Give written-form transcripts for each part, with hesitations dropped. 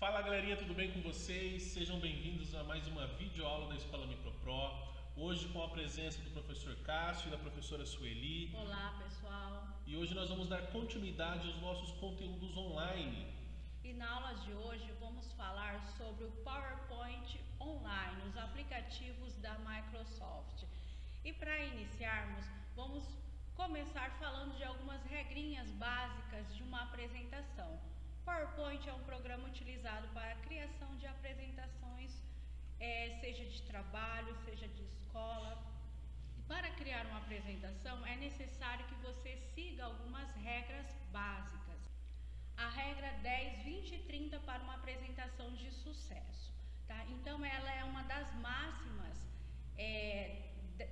Fala galerinha, tudo bem com vocês? Sejam bem-vindos a mais uma videoaula da Escola MicroPro. Hoje com a presença do professor Cássio e da professora Sueli. Olá pessoal! E hoje nós vamos dar continuidade aos nossos conteúdos online. E na aula de hoje vamos falar sobre o PowerPoint online, os aplicativos da Microsoft. E para iniciarmos, vamos começar falando de algumas regrinhas básicas de uma apresentação. PowerPoint é um programa utilizado para a criação de apresentações, seja de trabalho, seja de escola. E para criar uma apresentação é necessário que você siga algumas regras básicas. A regra 10, 20 e 30 para uma apresentação de sucesso, tá? Então ela é uma das máximas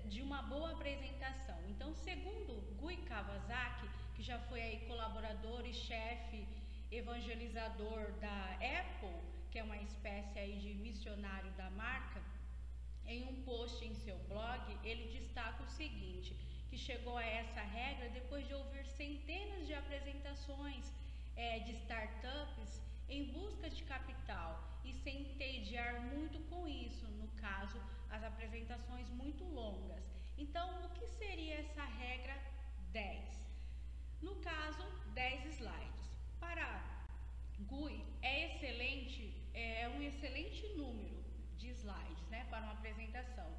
de uma boa apresentação. Então, segundo Guy Kawasaki, que já foi aí colaborador e chefe evangelizador da Apple, que é uma espécie aí de missionário da marca, em um post em seu blog, ele destaca o seguinte, que chegou a essa regra depois de ouvir centenas de apresentações de startups em busca de capital e sem entediar muito com isso, no caso, as apresentações muito longas. Então, o que seria essa regra 10? No caso, 10 slides. Para Guy, é um excelente número de slides, né, para uma apresentação.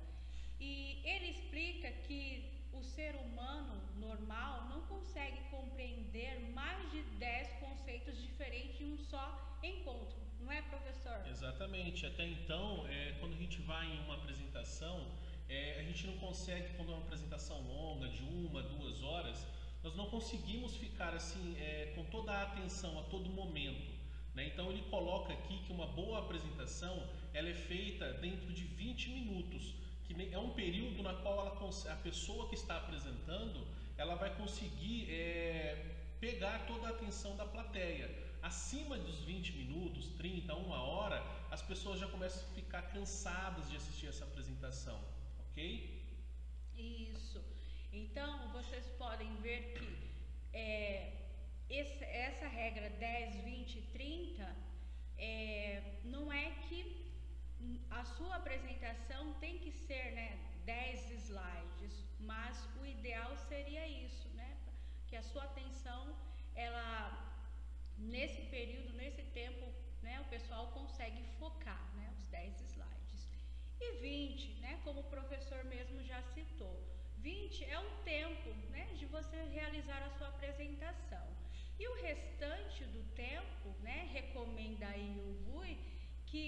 E ele explica que o ser humano normal não consegue compreender mais de 10 conceitos diferentes em um só encontro, não é, professor? Exatamente. Até então, quando a gente vai em uma apresentação, a gente não consegue, quando é uma apresentação longa, de 1, 2 horas, nós não conseguimos ficar assim com toda a atenção a todo momento, né? Então ele coloca aqui que uma boa apresentação ela é feita dentro de 20 minutos, que é um período na qual a pessoa que está apresentando ela vai conseguir pegar toda a atenção da plateia. Acima dos 20 minutos, 30, 1 hora, as pessoas já começam a ficar cansadas de assistir essa apresentação, ok? Isso. Então, vocês podem ver que essa regra 10, 20 e 30 não é que a sua apresentação tem que ser 10 slides, mas o ideal seria isso, né? Que a sua atenção, nesse período, nesse tempo, né, o pessoal consegue focar, né, os 10 slides. E 20, né, como o professor mesmo já citou, 20 é o tempo, né, de você realizar a sua apresentação. E o restante do tempo, né, recomenda aí o Guy que,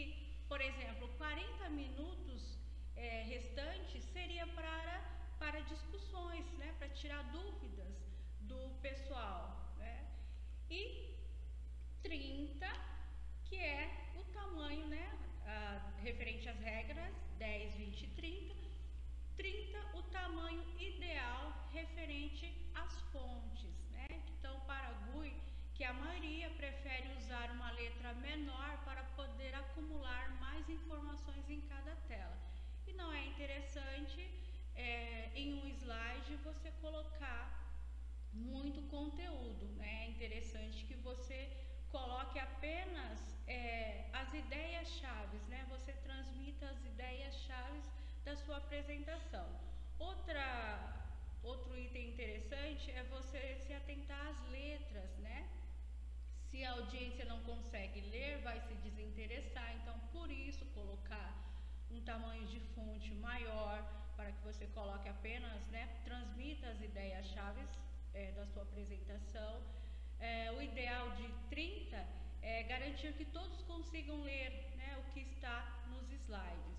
por exemplo, 40 minutos restantes seria para discussões, né, para tirar dúvidas do pessoal, né? E 30, que é o tamanho, né, referente às regras 10, 20 e 30. 30, o tamanho ideal referente às fontes, né? Então, para Guy, que a maioria prefere usar uma letra menor para poder acumular mais informações em cada tela. E não é interessante em um slide você colocar muito conteúdo, né? É interessante que você coloque apenas as ideias-chave, né? Você transmita as ideias-chave da sua apresentação. Outro item interessante é você se atentar às letras, né? Se a audiência não consegue ler, vai se desinteressar, então por isso colocar um tamanho de fonte maior, para que você coloque apenas, né, transmita as ideias-chave da sua apresentação. O ideal de 30 é garantir que todos consigam ler, né, o que está nos slides.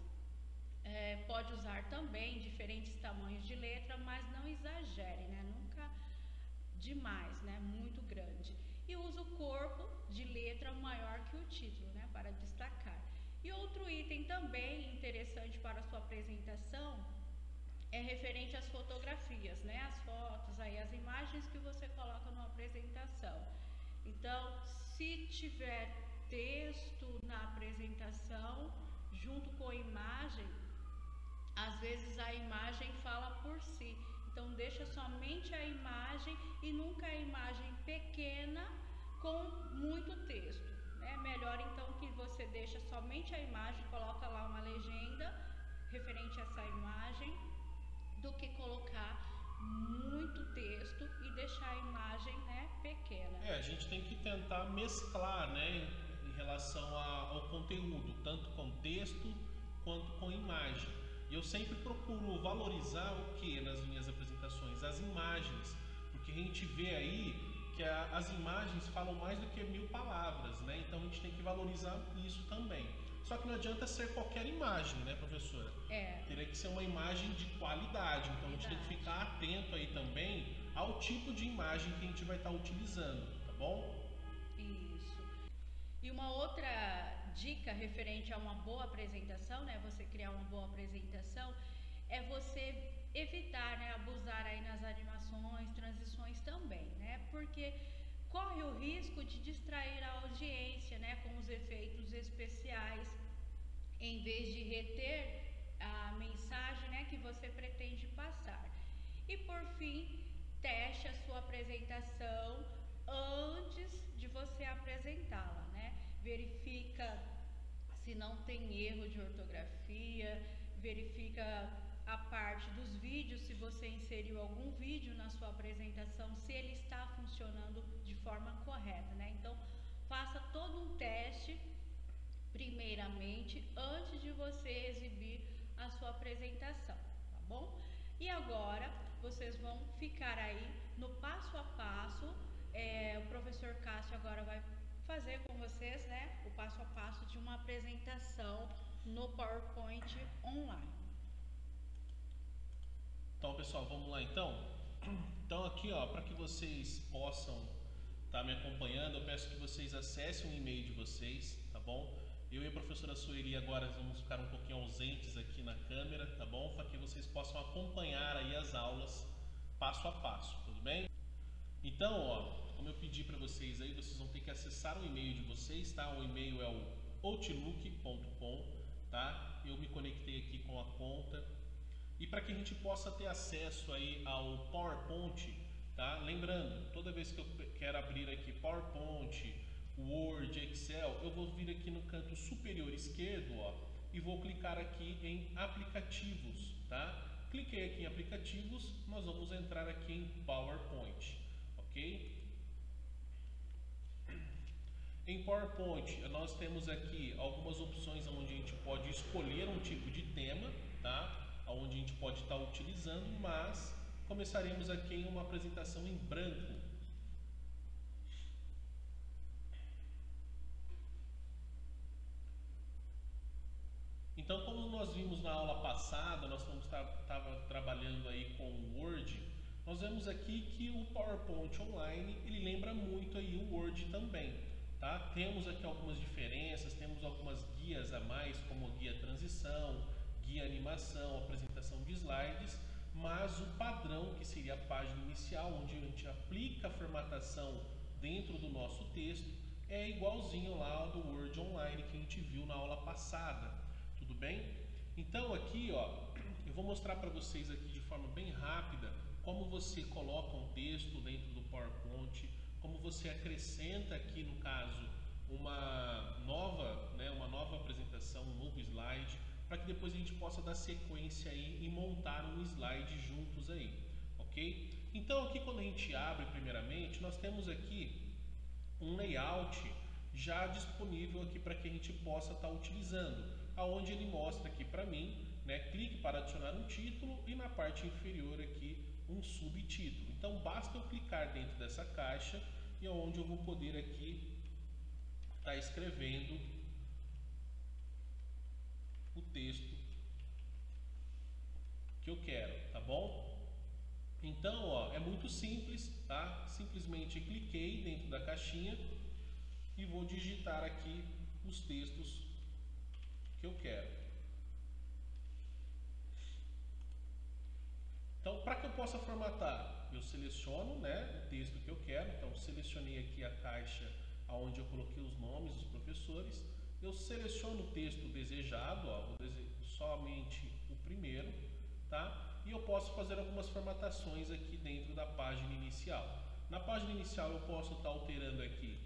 Pode usar também diferentes tamanhos de letra, mas não exagere, né, nunca demais, né, muito grande. E usa o corpo de letra maior que o título, né, para destacar. E outro item também interessante para a sua apresentação é referente às fotografias, né, as fotos, aí, as imagens que você coloca numa apresentação. Então, se tiver texto na apresentação, junto com a imagem, às vezes a imagem fala por si. Então, deixa somente a imagem e nunca a imagem pequena com muito texto. É melhor então que deixa somente a imagem, coloca lá uma legenda referente a essa imagem, do que colocar muito texto e deixar a imagem, né, pequena. A gente tem que tentar mesclar, né, em relação ao conteúdo, tanto com texto quanto com imagem. E eu sempre procuro valorizar o que nas minhas apresentações? As imagens, porque a gente vê aí que as imagens falam mais do que 1000 palavras, né? Então a gente tem que valorizar isso também. Só que não adianta ser qualquer imagem, né, professora? Teria que ser uma imagem de qualidade. Então a gente tem que ficar atento aí também ao tipo de imagem que a gente vai estar utilizando, tá bom? Isso. E uma outra dica referente a uma boa apresentação, né? Você criar uma boa apresentação, é você evitar, né, abusar aí nas animações, transições também, né? Porque corre o risco de distrair a audiência, né, com os efeitos especiais, em vez de reter a mensagem, né, que você pretende passar. E por fim, teste a sua apresentação antes de você apresentá-la, né? Verifica se não tem erro de ortografia, verifica a parte dos vídeos, se você inseriu algum vídeo na sua apresentação, se ele está funcionando de forma correta, né? Então, faça todo um teste, primeiramente, antes de você exibir a sua apresentação, tá bom? E agora, vocês vão ficar aí no passo a passo, o professor Cássio agora vai fazer com vocês, né, o passo a passo de uma apresentação no PowerPoint online. Então, pessoal, vamos lá então? Então aqui, ó, para que vocês possam estar me acompanhando, eu peço que vocês acessem o e-mail de vocês, tá bom? Eu e a professora Sueli agora vamos ficar um pouquinho ausentes aqui na câmera, tá bom? Para que vocês possam acompanhar aí as aulas passo a passo, tudo bem? Então, ó, como eu pedi para vocês aí, vocês vão ter que acessar o e-mail de vocês, tá? O e-mail é o outlook.com, tá? Eu me conectei aqui com a conta. E para que a gente possa ter acesso aí ao PowerPoint, tá? Lembrando, toda vez que eu quero abrir aqui PowerPoint, Word, Excel, eu vou vir aqui no canto superior esquerdo, ó, e vou clicar aqui em aplicativos, tá? Cliquei aqui em aplicativos, nós vamos entrar aqui em PowerPoint, ok? Em PowerPoint, nós temos aqui algumas opções onde a gente pode escolher um tipo de tema, tá? Onde a gente pode estar utilizando, mas começaremos aqui em uma apresentação em branco. Então, como nós vimos na aula passada, nós estava trabalhando aí com o Word, nós vemos aqui que o PowerPoint online, ele lembra muito aí o Word também, tá? Temos aqui algumas diferenças, temos algumas guias a mais, como guia transição, guia animação, apresentação de slides, mas o padrão, que seria a página inicial, onde a gente aplica a formatação dentro do nosso texto, é igualzinho lá ao do Word Online que a gente viu na aula passada, tudo bem? Então aqui, ó, eu vou mostrar para vocês aqui de forma bem rápida como você coloca um texto dentro do PowerPoint, como você acrescenta aqui, no caso, uma nova apresentação, um novo slide, para que depois a gente possa dar sequência aí e montar um slide juntos aí, ok? Então aqui quando a gente abre primeiramente, nós temos aqui um layout já disponível aqui para que a gente possa estar utilizando, aonde ele mostra aqui para mim, né, clique para adicionar um título e na parte inferior aqui um subtítulo. Então basta eu clicar dentro dessa caixa e é onde eu vou poder aqui estar escrevendo o texto que eu quero, tá bom? Então, ó, é muito simples, tá? Simplesmente cliquei dentro da caixinha e vou digitar aqui os textos que eu quero. Então, para que eu possa formatar, eu seleciono, né, o texto que eu quero. Então, selecionei aqui a caixa onde eu coloquei os nomes dos professores. Eu seleciono o texto desejado, ó, somente o primeiro, tá? E eu posso fazer algumas formatações aqui dentro da página inicial. Na página inicial eu posso estar alterando aqui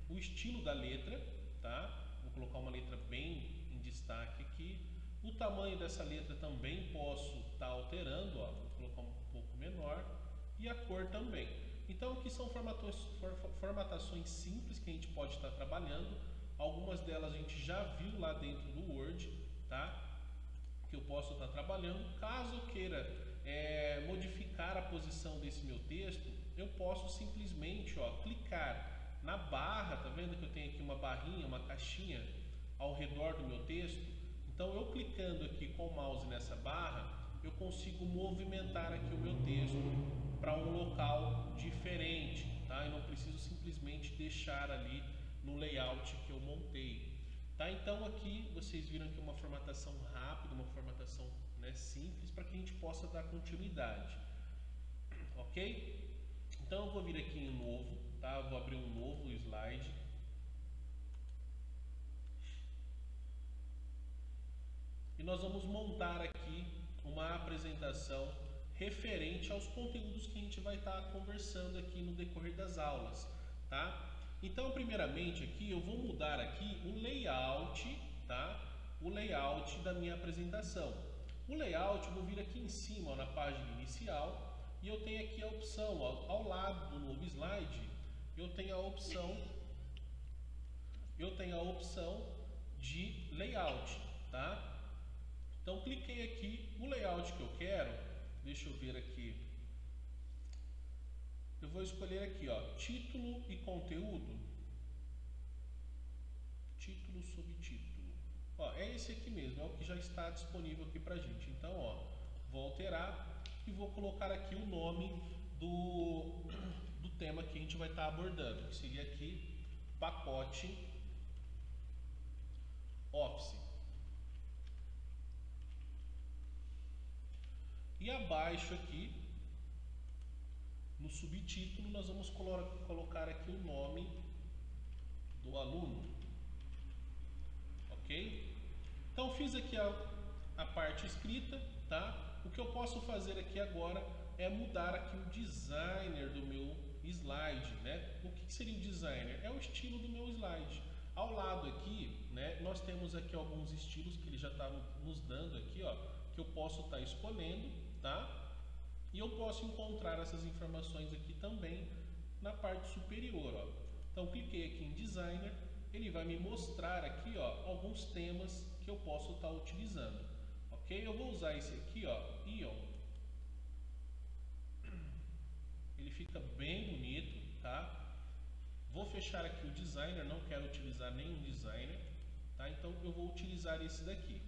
o estilo da letra, tá? O colocar uma letra bem em destaque aqui. O tamanho dessa letra também posso estar alterando, ó, vou colocar um pouco menor, e a cor também. Então aqui são formatações simples que a gente pode estar trabalhando. Algumas delas a gente já viu lá dentro do Word, tá? Que eu posso estar trabalhando. Caso eu queira modificar a posição desse meu texto, eu posso simplesmente, ó, clicar na barra. Tá vendo que eu tenho aqui uma barrinha, uma caixinha ao redor do meu texto? Então eu clicando aqui com o mouse nessa barra, eu consigo movimentar aqui o meu texto para um local diferente, tá? Eu não preciso simplesmente deixar ali no layout que eu montei, tá? Então aqui vocês viram que uma formatação rápida, uma formatação, né, simples, para que a gente possa dar continuidade, ok? Então eu vou vir aqui em novo, tá? Eu vou abrir um novo slide. E nós vamos montar aqui uma apresentação referente aos conteúdos que a gente vai estar conversando aqui no decorrer das aulas, tá? Então, primeiramente aqui eu vou mudar aqui o layout, tá? O layout da minha apresentação. O layout eu vou vir aqui em cima, ó, na página inicial, e eu tenho aqui a opção, ó, ao lado do novo slide, eu tenho a opção de layout, tá? Então cliquei aqui, o layout que eu quero, deixa eu ver aqui, eu vou escolher aqui, ó, título e conteúdo, título, subtítulo, ó, é esse aqui mesmo, é o que já está disponível aqui pra gente. Então, ó, vou alterar e vou colocar aqui o nome do tema que a gente vai estar abordando, que seria aqui pacote Office. E abaixo aqui, no subtítulo, nós vamos colocar aqui o nome do aluno, ok? Então fiz aqui a parte escrita, tá? O que eu posso fazer aqui agora é mudar aqui o designer do meu slide, né? O que seria o designer? É o estilo do meu slide. Ao lado aqui, né, nós temos aqui alguns estilos que ele já está nos dando aqui, ó, que eu posso estar escolhendo, tá? E eu posso encontrar essas informações aqui também na parte superior, ó. Então cliquei aqui em designer, ele vai me mostrar aqui, ó, alguns temas que eu posso estar utilizando, ok? Eu vou usar esse aqui, ó, Ion. Ele fica bem bonito, tá? Vou fechar aqui o designer, não quero utilizar nenhum designer, tá? Então eu vou utilizar esse daqui.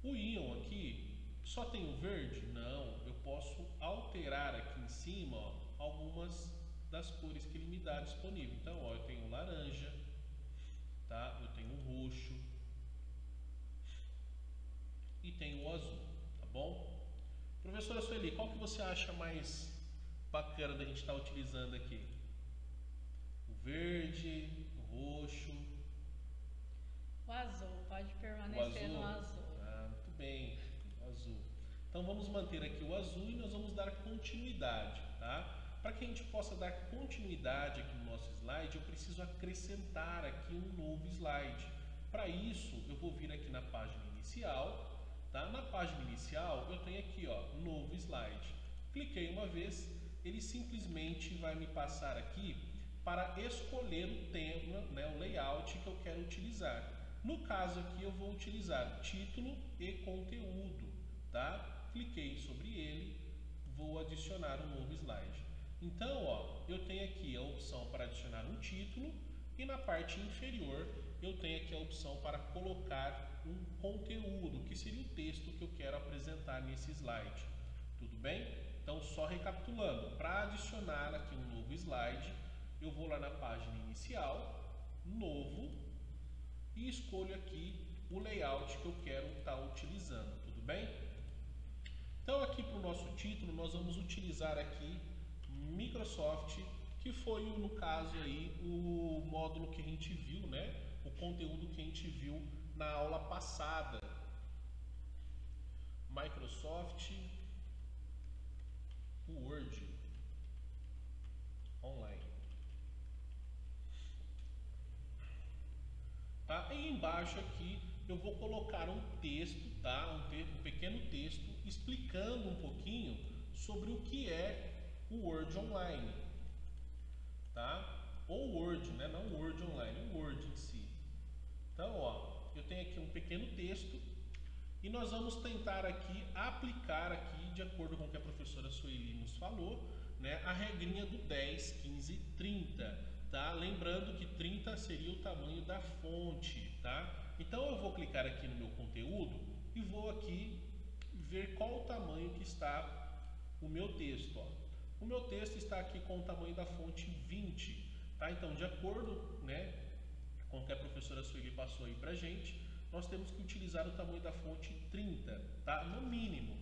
O Ion aqui só tem o verde? Não, eu posso alterar aqui em cima, ó, algumas das cores que ele me dá disponível. Então, ó, eu tenho o laranja, tá? Eu tenho o roxo e tenho o azul, tá bom? Professora Sueli, qual que você acha mais bacana da gente estar utilizando aqui? O verde, o roxo? O azul, pode permanecer no azul. Ah, muito bem, o azul. Então vamos manter aqui o azul e nós vamos dar continuidade, tá? Para que a gente possa dar continuidade aqui no nosso slide, eu preciso acrescentar aqui um novo slide. Para isso, eu vou vir aqui na página inicial, tá? Na página inicial, eu tenho aqui, ó, novo slide. Cliquei uma vez, ele simplesmente vai me passar aqui para escolher o tema, né, o layout que eu quero utilizar. No caso aqui, eu vou utilizar título e conteúdo, tá? Cliquei sobre ele, vou adicionar um novo slide. Então, ó, eu tenho aqui a opção para adicionar um título e na parte inferior eu tenho aqui a opção para colocar um conteúdo, que seria o texto que eu quero apresentar nesse slide. Tudo bem? Então, só recapitulando, para adicionar aqui um novo slide, eu vou lá na página inicial, novo, e escolho aqui o layout que eu quero estar utilizando. Tudo bem? Então, aqui para o nosso título, nós vamos utilizar aqui Microsoft, que foi, no caso aí, o módulo que a gente viu, né? O conteúdo que a gente viu na aula passada. Microsoft Word Online. tá? E embaixo aqui eu vou colocar um texto, tá? Um pequeno texto explicando um pouquinho sobre o que é o Word Online, tá? Ou Word, né? Não Word Online, o Word em si. Então, ó, eu tenho aqui um pequeno texto e nós vamos tentar aqui aplicar aqui, de acordo com o que a professora Sueli nos falou, né? A regrinha do 10, 15, 30. Tá? Lembrando que 30 seria o tamanho da fonte, tá? Então eu vou clicar aqui no meu conteúdo e vou aqui ver qual o tamanho que está o meu texto, ó. O meu texto está aqui com o tamanho da fonte 20, tá? Então, de acordo, né, com o que a professora Sueli passou aí pra gente, nós temos que utilizar o tamanho da fonte 30, tá? No mínimo,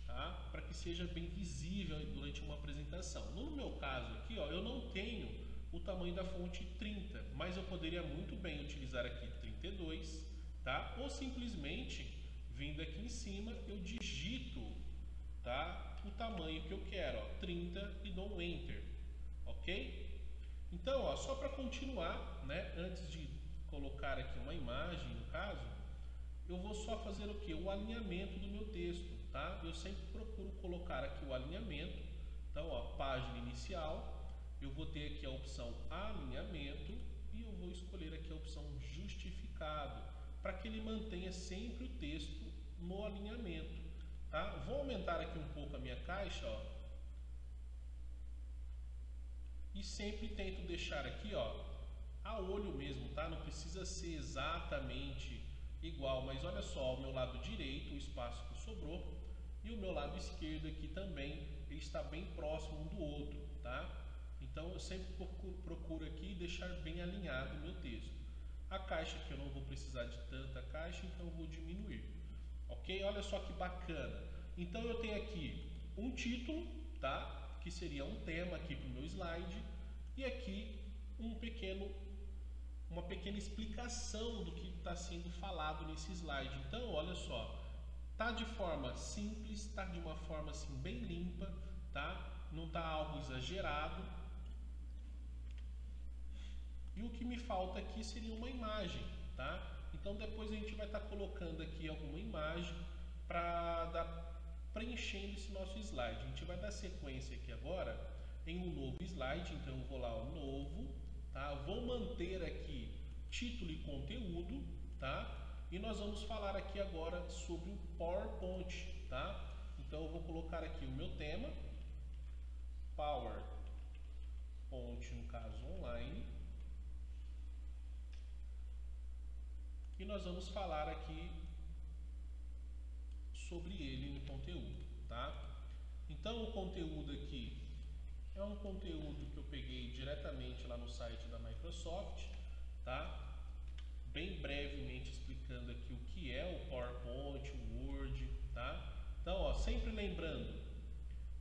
tá? Para que seja bem visível durante uma apresentação. No meu caso aqui, ó, eu não tenho o tamanho da fonte 30, mas eu poderia muito bem utilizar aqui 32, tá? Ou simplesmente, vindo aqui em cima, eu digito, tá? O tamanho que eu quero, ó, 30 e dou um Enter, ok? Então, ó, só para continuar, né? Antes de colocar aqui uma imagem, no caso, eu vou só fazer o que? O alinhamento do meu texto, tá? Eu sempre procuro colocar aqui o alinhamento. Então, ó, página inicial. Eu vou ter aqui a opção alinhamento e eu vou escolher aqui a opção justificado, para que ele mantenha sempre o texto no alinhamento, tá? Vou aumentar aqui um pouco a minha caixa, ó, e sempre tento deixar aqui, ó, a olho mesmo, tá? Não precisa ser exatamente igual, mas olha só, o meu lado direito, o espaço que sobrou, e o meu lado esquerdo aqui também, ele está bem próximo um do outro, tá? Então eu sempre procuro aqui deixar bem alinhado o meu texto. A caixa aqui eu não vou precisar de tanta caixa, então eu vou diminuir. Ok? Olha só que bacana. Então eu tenho aqui um título, tá? Que seria um tema aqui para o meu slide. E aqui uma pequena explicação do que está sendo falado nesse slide. Então, olha só. Tá de forma simples, tá de uma forma assim bem limpa, tá? Não tá algo exagerado. E o que me falta aqui seria uma imagem, tá? Então depois a gente vai estar colocando aqui alguma imagem para dar preenchendo esse nosso slide. A gente vai dar sequência aqui agora em um novo slide, então eu vou lá, ó, novo, tá? Vou manter aqui título e conteúdo, tá? E nós vamos falar aqui agora sobre o PowerPoint, tá? Então eu vou colocar aqui o meu tema, PowerPoint, no caso online. E nós vamos falar aqui sobre ele no conteúdo, tá? Então o conteúdo aqui é um conteúdo que eu peguei diretamente lá no site da Microsoft, tá? Bem brevemente explicando aqui o que é o PowerPoint, o Word, tá? Então, ó, sempre lembrando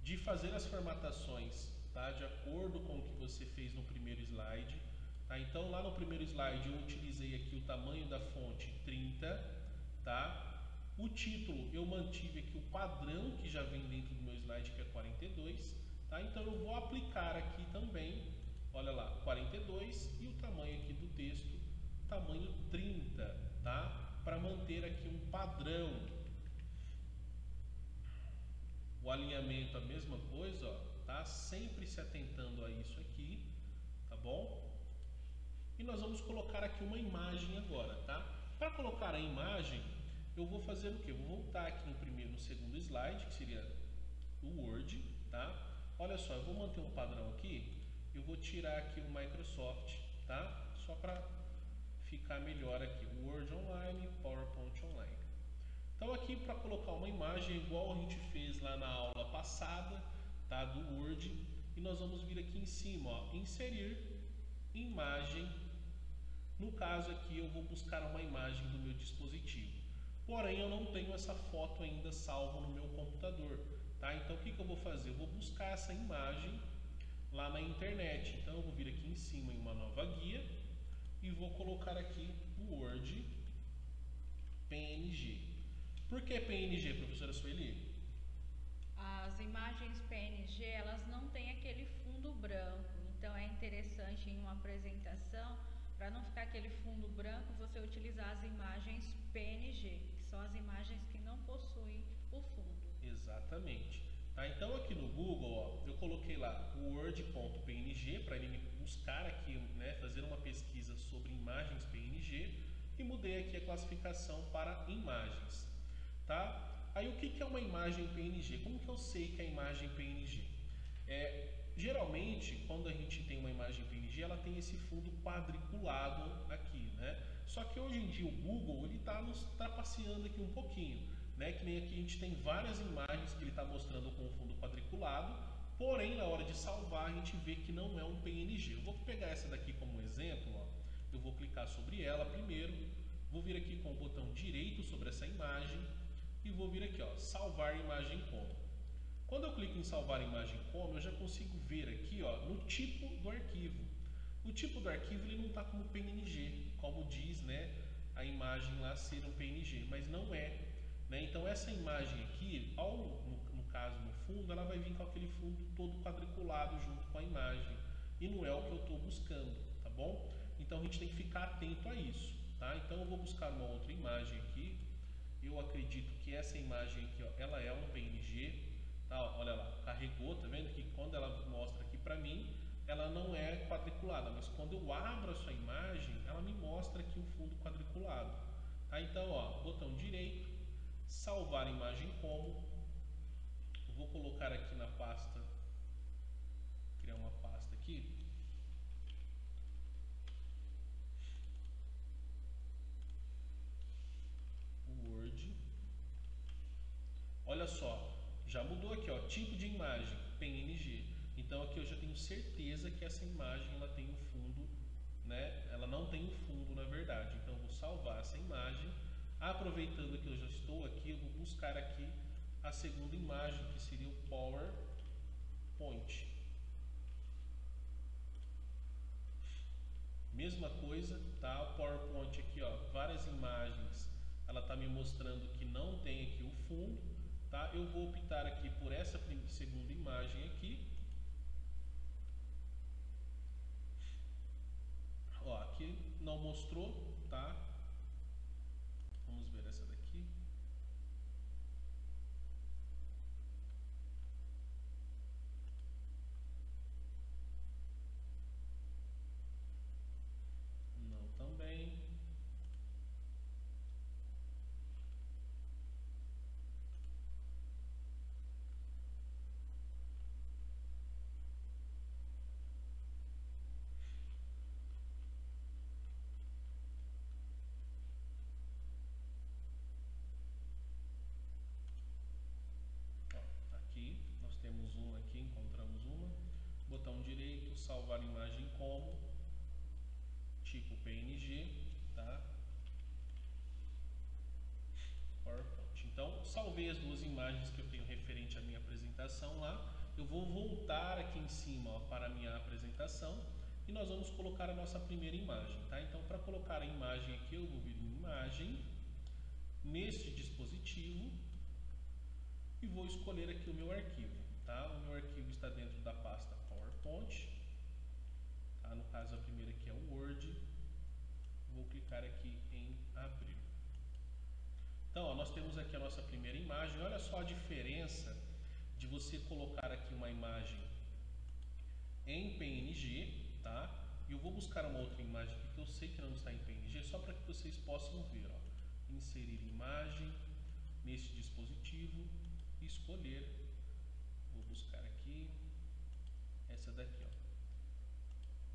de fazer as formatações, tá? De acordo com o que você fez no primeiro slide. Tá? Então, lá no primeiro slide eu utilizei aqui o tamanho da fonte 30, tá? O título eu mantive aqui o padrão que já vem dentro do meu slide, que é 42, tá? Então eu vou aplicar aqui também, olha lá, 42 e o tamanho aqui do texto, tamanho 30, tá? Para manter aqui um padrão. O alinhamento a mesma coisa, ó, tá? Sempre se atentando a isso aqui, tá bom? E nós vamos colocar aqui uma imagem agora, tá? Para colocar a imagem, eu vou fazer o quê? Eu vou voltar aqui no segundo slide, que seria o Word, tá? Olha só, eu vou manter um padrão aqui, eu vou tirar aqui o Microsoft, tá? Só para ficar melhor aqui, o Word Online, PowerPoint Online. Então aqui para colocar uma imagem igual a gente fez lá na aula passada, tá? Do Word, e nós vamos vir aqui em cima, ó, inserir imagem. No caso aqui eu vou buscar uma imagem do meu dispositivo, porém eu não tenho essa foto ainda salva no meu computador, tá? Então o que eu vou fazer? Eu vou buscar essa imagem lá na internet. Então eu vou vir aqui em cima em uma nova guia e vou colocar aqui o Word PNG. Por que PNG, professora Sueli? As imagens PNG, elas não têm aquele fundo branco, então é interessante em uma apresentação, para não ficar aquele fundo branco, você você utilizar as imagens PNG, que são as imagens que não possuem o fundo. Exatamente. Tá? Então aqui no Google, ó, eu coloquei lá o word.png para ele me buscar aqui, né, fazer uma pesquisa sobre imagens PNG e mudei aqui a classificação para imagens. Tá? Aí o que é uma imagem PNG? Como que eu sei que é imagem PNG? Geralmente, quando a gente tem uma imagem PNG, ela tem esse fundo quadriculado aqui, né? Só que hoje em dia o Google ele está nos trapaceando aqui um pouquinho, né? Que nem aqui a gente tem várias imagens que ele está mostrando com o fundo quadriculado, porém na hora de salvar a gente vê que não é um PNG. Eu vou pegar essa daqui como exemplo, ó. Eu vou clicar sobre ela primeiro, vou vir aqui com o botão direito sobre essa imagem e vou vir aqui, ó, salvar imagem como. Quando eu clico em salvar imagem como, eu já consigo ver aqui, ó, no tipo do arquivo. O tipo do arquivo ele não está como PNG, como diz, né, a imagem lá ser um PNG, mas não é. Né? Então essa imagem aqui, no caso no fundo, ela vai vir com aquele fundo todo quadriculado junto com a imagem. E não é o que eu estou buscando, tá bom? Então a gente tem que ficar atento a isso. Tá? Então eu vou buscar uma outra imagem aqui. Eu acredito que essa imagem aqui, ó, ela é um PNG. Tá, olha lá, carregou, tá vendo que quando ela mostra aqui para mim, ela não é quadriculada, mas quando eu abro a sua imagem, ela me mostra aqui o fundo quadriculado. Tá, então, ó, botão direito, salvar imagem como, eu vou colocar aqui na pasta, criar uma pasta aqui. Word. Olha só. Já mudou aqui, ó, tipo de imagem, PNG. Então aqui eu já tenho certeza que essa imagem ela tem um fundo, né? Ela não tem um fundo na verdade. Então eu vou salvar essa imagem. Aproveitando que eu já estou aqui, eu vou buscar aqui a segunda imagem, que seria o PowerPoint. Mesma coisa, tá? O PowerPoint aqui, ó, várias imagens. Ela está me mostrando que não tem aqui o fundo. Tá? Eu vou optar aqui por essa segunda imagem aqui. Ó, aqui não mostrou, tá? Vamos ver essa daqui. Não também. Temos uma aqui, encontramos uma. Botão direito, salvar imagem como, tipo PNG, tá? PowerPoint. Então, salvei as duas imagens que eu tenho referente à minha apresentação lá. Eu vou voltar aqui em cima, ó, para a minha apresentação e nós vamos colocar a nossa primeira imagem, tá? Então, para colocar a imagem aqui, eu vou vir em imagem, neste dispositivo e vou escolher aqui o meu arquivo. Tá? O meu arquivo está dentro da pasta PowerPoint. Tá? No caso, a primeira aqui é o Word. Vou clicar aqui em abrir. Então, ó, nós temos aqui a nossa primeira imagem. Olha só a diferença de você colocar aqui uma imagem em PNG, tá? E eu vou buscar uma outra imagem aqui que eu sei que não está em PNG, só para que vocês possam ver. Ó. Inserir imagem neste dispositivo e escolher. Vou buscar aqui essa daqui, ó,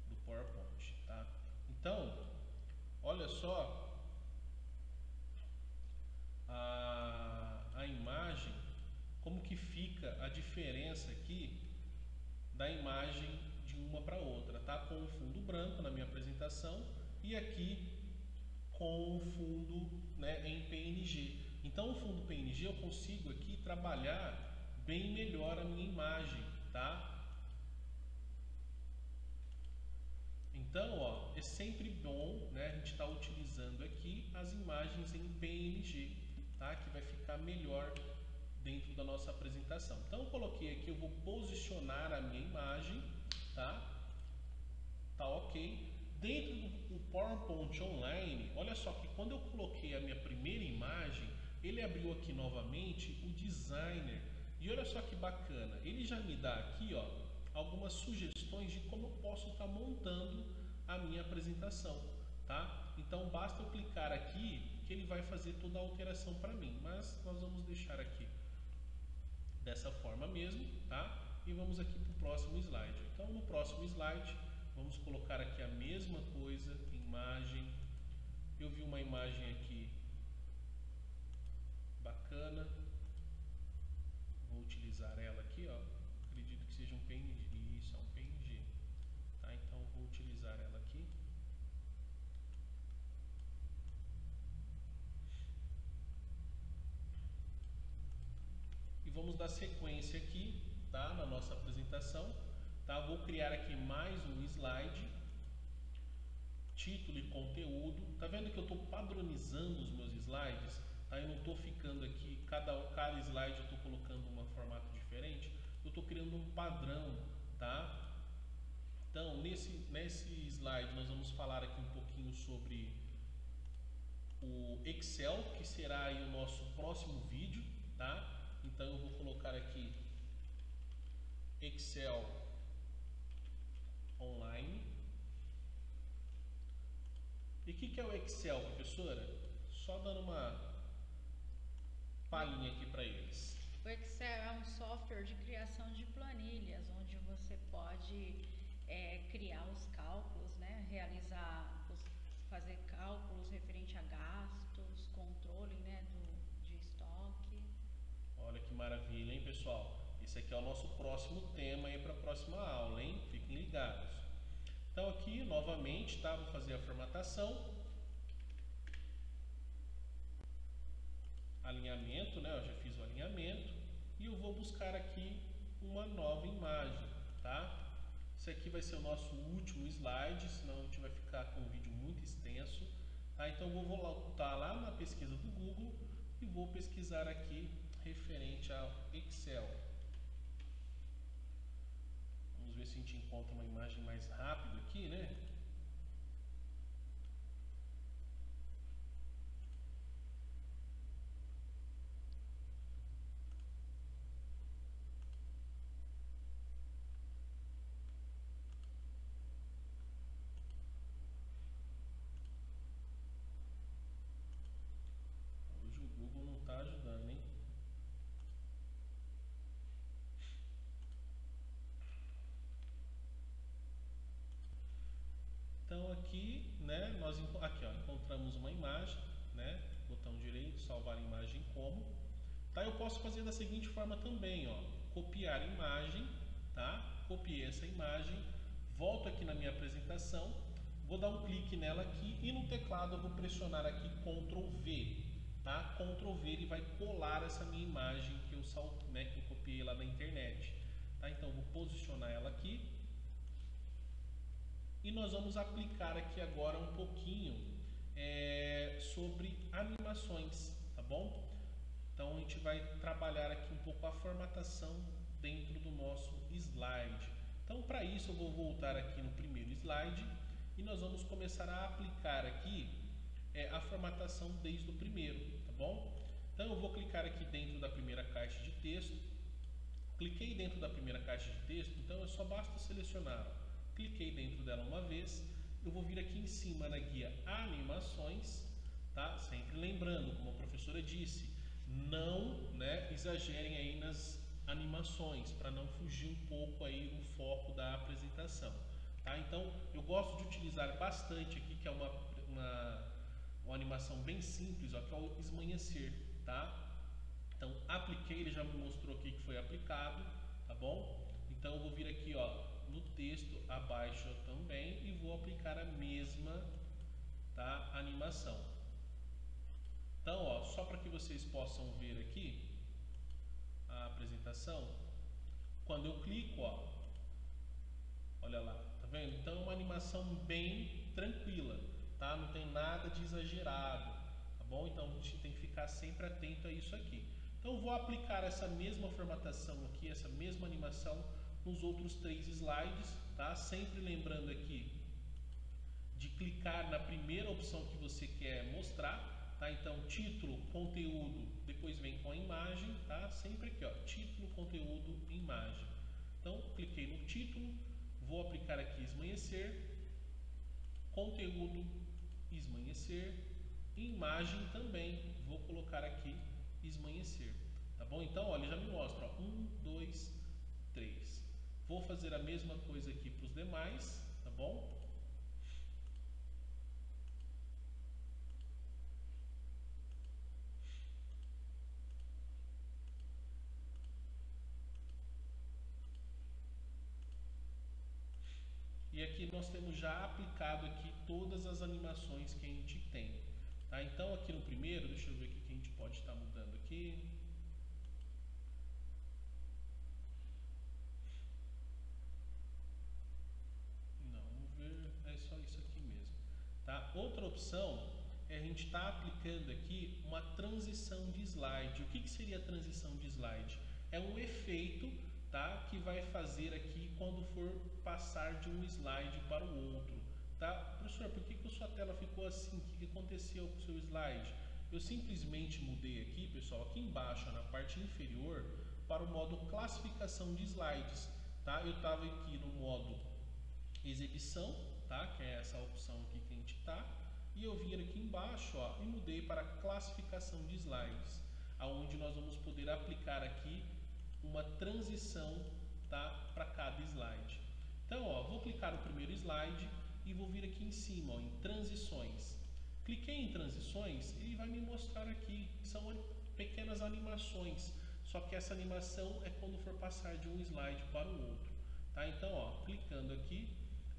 do PowerPoint, tá? Então, olha só a imagem, como que fica a diferença aqui da imagem de uma para outra, tá? Com o fundo branco na minha apresentação e aqui com o fundo, né, em PNG. Então, o fundo PNG eu consigo aqui trabalhar bem melhor a minha imagem, tá? Então, ó, é sempre bom, né, a gente está utilizando aqui as imagens em PNG, tá? Que vai ficar melhor dentro da nossa apresentação. Então, eu coloquei aqui, eu vou posicionar a minha imagem, tá? Tá ok. Dentro do PowerPoint Online, olha só que quando eu coloquei a minha primeira imagem, ele abriu aqui novamente o Designer. E olha só que bacana, ele já me dá aqui, ó, algumas sugestões de como eu posso estar montando a minha apresentação, tá? Então basta eu clicar aqui que ele vai fazer toda a alteração para mim, mas nós vamos deixar aqui dessa forma mesmo, tá? E vamos aqui para o próximo slide. Então no próximo slide vamos colocar aqui a mesma coisa, imagem. Eu vi uma imagem aqui bacana, vou utilizar ela aqui, ó. Acredito que seja um PNG, isso é um PNG, tá? Então vou utilizar ela aqui. E vamos dar sequência aqui, tá? Na nossa apresentação, tá? Vou criar aqui mais um slide, título e conteúdo. Tá vendo que eu estou padronizando os meus slides? Tá? Eu não estou ficando aqui, cada slide eu estou colocando um formato diferente. Eu estou criando um padrão, tá? Então, nesse slide nós vamos falar aqui um pouquinho sobre o Excel, que será aí o nosso próximo vídeo, tá? Então eu vou colocar aqui Excel Online. E o que é o Excel, professora? Só dando uma palhinha aqui para eles. O Excel é um software de criação de planilhas, onde você pode criar os cálculos, né? Fazer cálculos referente a gastos, controle, né? de estoque. Olha que maravilha, hein, pessoal? Esse aqui é o nosso próximo tema aí para a próxima aula, hein? Fiquem ligados. Então aqui, novamente, tá? Vou fazer a formatação. Alinhamento, né? Eu já fiz o alinhamento. E eu vou buscar aqui uma nova imagem, tá? Esse aqui vai ser o nosso último slide, senão a gente vai ficar com um vídeo muito extenso. Tá? Então eu vou voltar lá na pesquisa do Google e vou pesquisar aqui referente ao Excel. Vamos ver se a gente encontra uma imagem mais rápido aqui, né? Hoje o Google não está ajudando, hein? Então aqui, né, nós aqui, ó, encontramos uma imagem, né, botão direito, salvar imagem como, tá? Eu posso fazer da seguinte forma também, ó, copiar imagem, tá? Copiei essa imagem, volto aqui na minha apresentação, vou dar um clique nela aqui e no teclado eu vou pressionar aqui Ctrl V, tá? Ctrl V, ele vai colar essa minha imagem que eu que eu copiei lá da internet, tá? Então eu vou posicionar ela aqui. E nós vamos aplicar aqui agora um pouquinho sobre animações, tá bom? Então a gente vai trabalhar aqui um pouco a formatação dentro do nosso slide. Então para isso eu vou voltar aqui no primeiro slide e nós vamos começar a aplicar aqui a formatação desde o primeiro, tá bom? Então eu vou clicar aqui dentro da primeira caixa de texto. Cliquei dentro da primeira caixa de texto, então só basta selecionar. Cliquei dentro dela uma vez, eu vou vir aqui em cima na guia Animações, tá? Sempre lembrando, como a professora disse, não, né, exagerem aí nas animações, para não fugir um pouco aí o foco da apresentação, tá? Então, eu gosto de utilizar bastante aqui, que é uma animação bem simples, ó, que é o esmanhecer, tá? Então, apliquei, ele já me mostrou aqui que foi aplicado, tá bom? Então, eu vou vir aqui, ó, no texto abaixo também e vou aplicar a mesma, tá, animação. Então, ó, só para que vocês possam ver aqui a apresentação, quando eu clico, ó, olha lá, tá vendo? Então é uma animação bem tranquila, tá? Não tem nada de exagerado, tá bom? Então a gente tem que ficar sempre atento a isso aqui. Então eu vou aplicar essa mesma formatação aqui, essa mesma animação nos outros 3 slides, tá? Sempre lembrando aqui de clicar na primeira opção que você quer mostrar, tá? Então, título, conteúdo, depois vem com a imagem, tá? Sempre aqui, ó, título, conteúdo, imagem. Então, cliquei no título, vou aplicar aqui esmaecer, conteúdo, esmaecer, imagem também, vou colocar aqui esmaecer, tá bom? Então, olha, já me mostra, ó, 1, 2, 3. Vou fazer a mesma coisa aqui para os demais, tá bom? E aqui nós temos já aplicado aqui todas as animações que a gente tem, tá? Então aqui no primeiro, deixa eu ver o que a gente pode estar mudando aqui. Não, vamos ver, é só isso aqui mesmo, tá? Outra opção é a gente estar aplicando aqui uma transição de slide. O que seria a transição de slide? É um efeito, tá, que vai fazer aqui quando for passar de um slide para o outro, tá? Professor, por que a sua tela ficou assim? O que aconteceu com o seu slide? Eu simplesmente mudei aqui, pessoal, aqui embaixo, na parte inferior, para o modo classificação de slides, tá? Eu estava aqui no modo exibição, tá? Que é essa opção aqui que a gente tá, e eu vim aqui embaixo, ó, e mudei para classificação de slides, aonde nós vamos poder aplicar aqui uma transição, tá, para cada slide. Então, ó, vou clicar no primeiro slide e vou vir aqui em cima, ó, em transições. Cliquei em transições, ele vai me mostrar aqui, são pequenas animações, só que essa animação é quando for passar de um slide para o outro, tá? Então, ó, clicando aqui,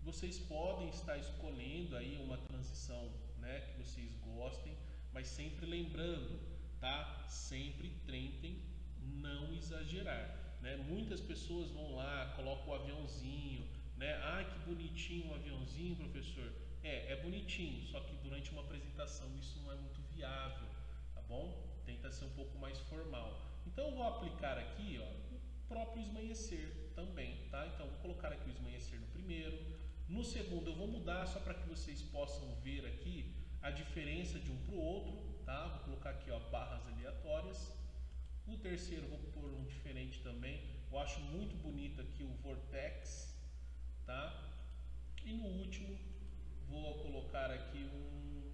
vocês podem estar escolhendo aí uma transição, né, que vocês gostem, mas sempre lembrando, tá? Sempre tentem não exagerar, né? Muitas pessoas vão lá, colocam o aviãozinho, né? Ah, que bonitinho um aviãozinho, professor. É bonitinho, só que durante uma apresentação isso não é muito viável, tá bom? Tenta ser um pouco mais formal. Então eu vou aplicar aqui, ó, o próprio esmaecer também, tá? Então vou colocar aqui o esmaecer no primeiro. No segundo eu vou mudar só para que vocês possam ver aqui a diferença de um para o outro, tá? Vou colocar aqui, ó, barras aleatórias. O terceiro vou pôr um diferente também. Eu acho muito bonito aqui o vortex, tá? E no último vou colocar aqui um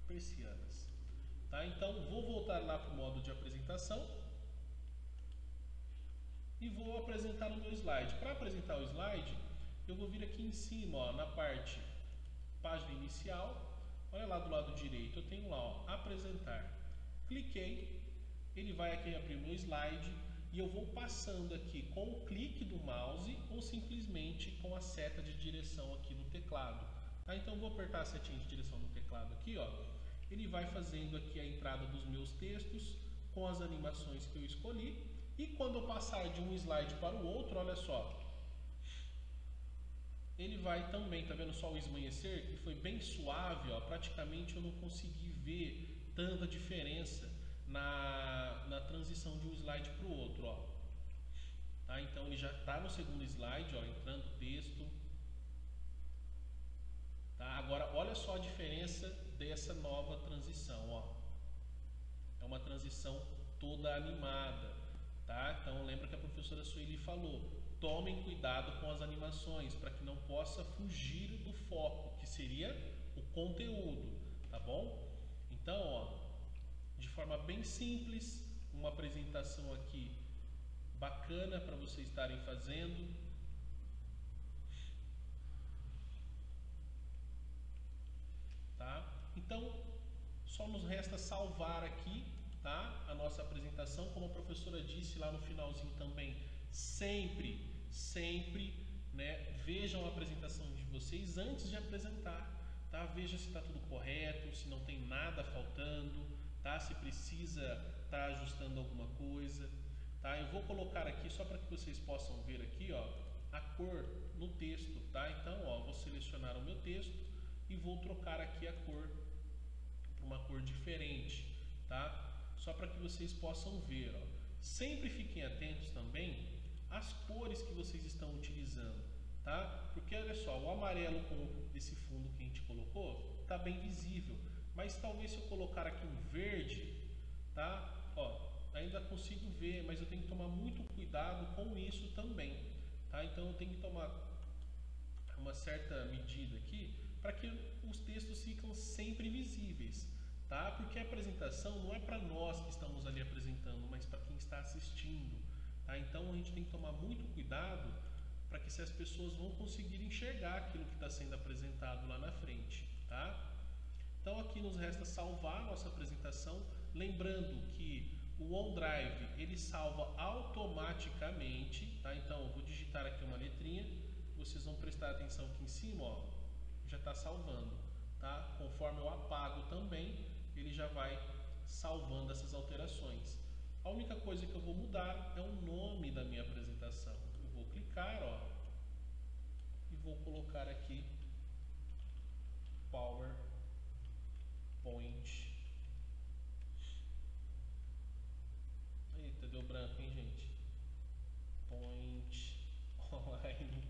persianas, tá? Então vou voltar lá para o modo de apresentação e vou apresentar o meu slide. Para apresentar o slide, eu vou vir aqui em cima, ó, na parte página inicial. Olha lá do lado direito, eu tenho lá, ó, apresentar. Cliquei. Ele vai aqui abrir o meu slide e eu vou passando aqui com o clique do mouse ou simplesmente com a seta de direção aqui no teclado. Tá? Então eu vou apertar a setinha de direção no teclado aqui, ó. Ele vai fazendo aqui a entrada dos meus textos com as animações que eu escolhi. E quando eu passar de um slide para o outro, olha só, ele vai também, tá vendo só o esmaecer, que foi bem suave, ó. Praticamente eu não consegui ver tanta diferença na transição de um slide para o outro, ó. Tá? Então ele já está no segundo slide, ó, entrando o texto. Tá? Agora olha só a diferença dessa nova transição, ó. É uma transição toda animada, tá? Então lembra que a professora Sueli falou: tomem cuidado com as animações para que não possa fugir do foco, que seria o conteúdo, tá bom? Então, ó, de forma bem simples, uma apresentação aqui bacana para vocês estarem fazendo. Tá? Então, só nos resta salvar aqui, tá, a nossa apresentação. Como a professora disse lá no finalzinho também, sempre, né, vejam a apresentação de vocês antes de apresentar, tá? Veja se está tudo correto, se não tem nada faltando, tá? Se precisa estar ajustando alguma coisa, tá? Eu vou colocar aqui só para que vocês possam ver aqui, ó, a cor no texto, tá? Então, ó, vou selecionar o meu texto e vou trocar aqui a cor para uma cor diferente, tá? Só para que vocês possam ver, ó. Sempre fiquem atentos também às cores que vocês estão utilizando, tá? Porque olha só, o amarelo com esse fundo que a gente colocou está bem visível, mas talvez se eu colocar aqui um verde, tá? Ó, ainda consigo ver, mas eu tenho que tomar muito cuidado com isso também, tá? Então eu tenho que tomar uma certa medida aqui para que os textos ficam sempre visíveis, tá? Porque a apresentação não é para nós que estamos ali apresentando, mas para quem está assistindo, tá? Então a gente tem que tomar muito cuidado para que se as pessoas vão conseguir enxergar aquilo que está sendo apresentado lá na frente, tá? Então aqui nos resta salvar a nossa apresentação, lembrando que o OneDrive ele salva automaticamente, tá? Então eu vou digitar aqui uma letrinha, vocês vão prestar atenção aqui em cima, ó, já está salvando, tá? Conforme eu apago também, ele já vai salvando essas alterações. A única coisa que eu vou mudar é o nome da minha apresentação. Eu vou clicar, ó, e vou colocar aqui PowerPoint. Eita, deu branco, hein, gente? Point online.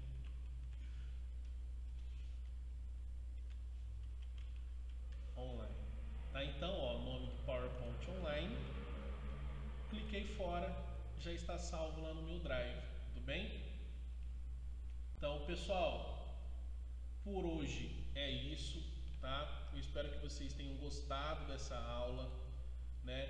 Online. Tá? Então, ó, o nome do PowerPoint Online. Cliquei fora, já está salvo lá no meu Drive, tudo bem? Então, pessoal, por hoje é isso, tá? Eu espero que vocês tenham gostado dessa aula, né?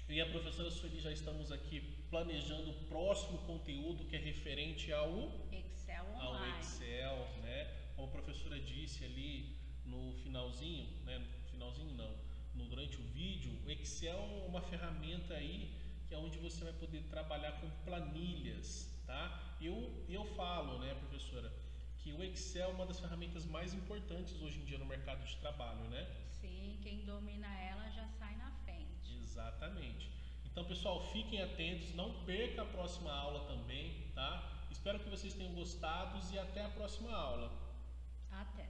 Eu e a professora Sueli já estamos aqui planejando o próximo conteúdo que é referente ao Excel Online. Ao Excel, né? Como a professora disse ali no finalzinho, né? No finalzinho não, durante o vídeo, o Excel é uma ferramenta aí que é onde você vai poder trabalhar com planilhas, tá? Eu falo, né, professora, que o Excel é uma das ferramentas mais importantes hoje em dia no mercado de trabalho, né? Sim, quem domina ela já sai na frente. Exatamente. Então, pessoal, fiquem atentos, não perca a próxima aula também, tá? Espero que vocês tenham gostado e até a próxima aula. Até.